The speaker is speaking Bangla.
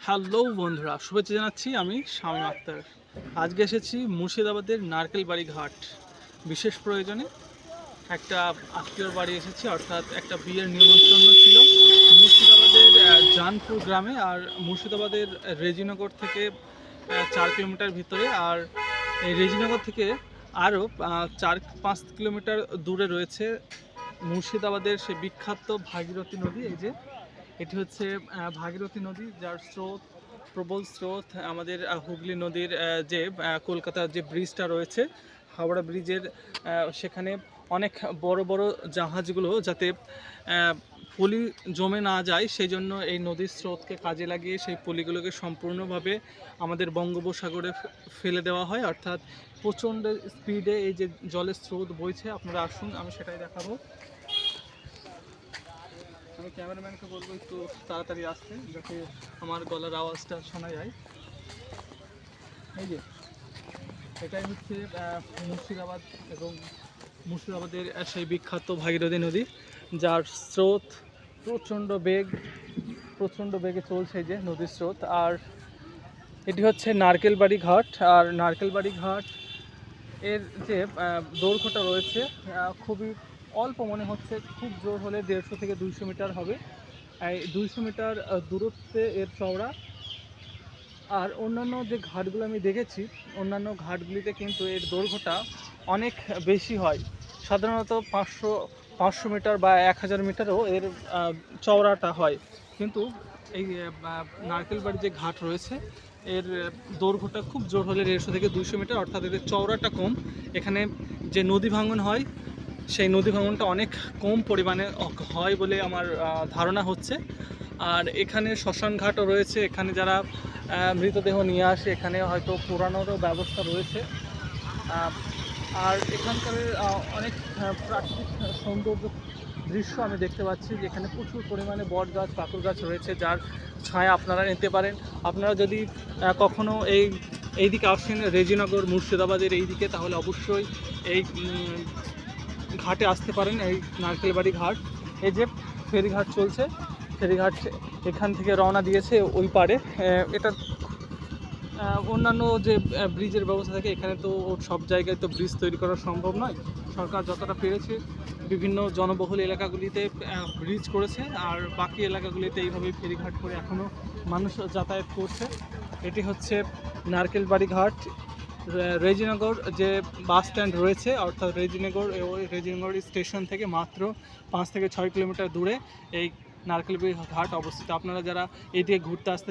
হ্যালো বন্ধুরা, শুভেচ্ছা জানাচ্ছি। আমি শামীম আক্তার। আজকে এসেছি মুর্শিদাবাদের নারকেলবাড়ি ঘাট। বিশেষ প্রয়োজনে একটা আত্মীয়র বাড়ি এসেছি, অর্থাৎ একটা বিয়ের নিমন্ত্রণ ছিল মুর্শিদাবাদের জানপুর গ্রামে। আর মুর্শিদাবাদের রেজিনগর থেকে 4 কিলোমিটার ভিতরে। আর এই রেজিনগর থেকে আরও 4-5 কিলোমিটার দূরে রয়েছে মুর্শিদাবাদের সে বিখ্যাত ভাগীরথী নদী। এই যে এটি হচ্ছে ভাগীরথী নদী, যার স্রোত, প্রবল স্রোত আমাদের হুগলি নদীর যে কলকাতার যে ব্রিজটা রয়েছে, হাওড়া ব্রিজের সেখানে অনেক বড় বড় জাহাজগুলো যাতে পলি জমে না যায়, সেই জন্য এই নদীর স্রোতকে কাজে লাগিয়ে সেই পলিগুলোকে সম্পূর্ণভাবে আমাদের বঙ্গোপসাগরে ফেলে দেওয়া হয়। অর্থাৎ প্রচণ্ড স্পিডে এই যে জলের স্রোত বইছে। আপনারা আসুন, আমি সেটাই দেখাবো। আমি ক্যামেরাম্যানকে বলবো একটু তাড়াতাড়ি আসতে, যাতে আমার গলার আওয়াজটা শোনা যায়। এই যে এটাই হচ্ছে মুর্শিদাবাদ, এবং মুর্শিদাবাদের সেই বিখ্যাত ভাগীরথী নদী, যার স্রোত প্রচণ্ড বেগে চলছে। এই যে নদীর স্রোত। আর এটি হচ্ছে নারকেলবাড়ি ঘাট। আর নারকেলবাড়ি ঘাট এর যে দৈর্ঘ্যটা রয়েছে খুবই অল্প মনে হচ্ছে, খুব জোর হলে 150 থেকে 200 মিটার হবে। এই 200 মিটার দূরত্বে এর চওড়া। আর অন্যান্য যে ঘাটগুলো আমি দেখেছি, অন্যান্য ঘাটগুলিতে কিন্তু এর দৈর্ঘ্যটা অনেক বেশি হয়। সাধারণত 500 মিটার বা 1000 মিটারও এর চওড়াটা হয়। কিন্তু এই নারকেলবাড়ি যে ঘাট রয়েছে, এর দৈর্ঘ্যটা খুব জোর হলে 150 থেকে 200 মিটার, অর্থাৎ এদের চওড়াটা কম। এখানে যে নদী ভাঙন হয়, সেই নদী ভাঙনটা অনেক কম পরিমাণে হয় বলে আমার ধারণা হচ্ছে। আর এখানে শ্মশান ঘাটও রয়েছে, এখানে যারা মৃতদেহ নিয়ে আসে, এখানে হয়তো পোড়ানোরও ব্যবস্থা রয়েছে। আর এখানকার অনেক প্রাকৃতিক সৌন্দর্য দৃশ্য আমি দেখতে পাচ্ছি, যেখানে প্রচুর পরিমাণে বট গাছ, পাকুড় গাছ রয়েছে, যার ছায়া আপনারা নিতে পারেন। আপনারা যদি কখনও এইদিকে আসেন, রেজিনগর মুর্শিদাবাদের এই দিকে, তাহলে অবশ্যই এই ঘাটে আসতে পারেন, এই নারকেলবাড়ি ঘাট। এই যে ফেরিঘাট চলছে, ফেরিঘাট এখান থেকে রওনা দিয়েছে ওই পারে। এটা অন্যান্য যে ব্রিজের ব্যবস্থা থাকে, এখানে তো সব জায়গায় তো ব্রিজ তৈরি করা সম্ভব নয়। সরকার যতটা পেরেছে বিভিন্ন জনবহুল এলাকাগুলিতে ব্রিজ করেছে, আর বাকি এলাকাগুলিতে এইভাবেই ফেরিঘাট করে এখনও মানুষ যাতায়াত করছে। এটি হচ্ছে নারকেলবাড়ি ঘাট। রেজিনগর যে বাস স্ট্যান্ড রয়েছে, অর্থাৎ রেজিনগর স্টেশন থেকে মাত্র 5 থেকে 6 কিলোমিটার দূরে এই নারকেলবাড়ি ঘাট অবস্থিত। আপনারা যারা এই দিকে ঘুরতে আসতে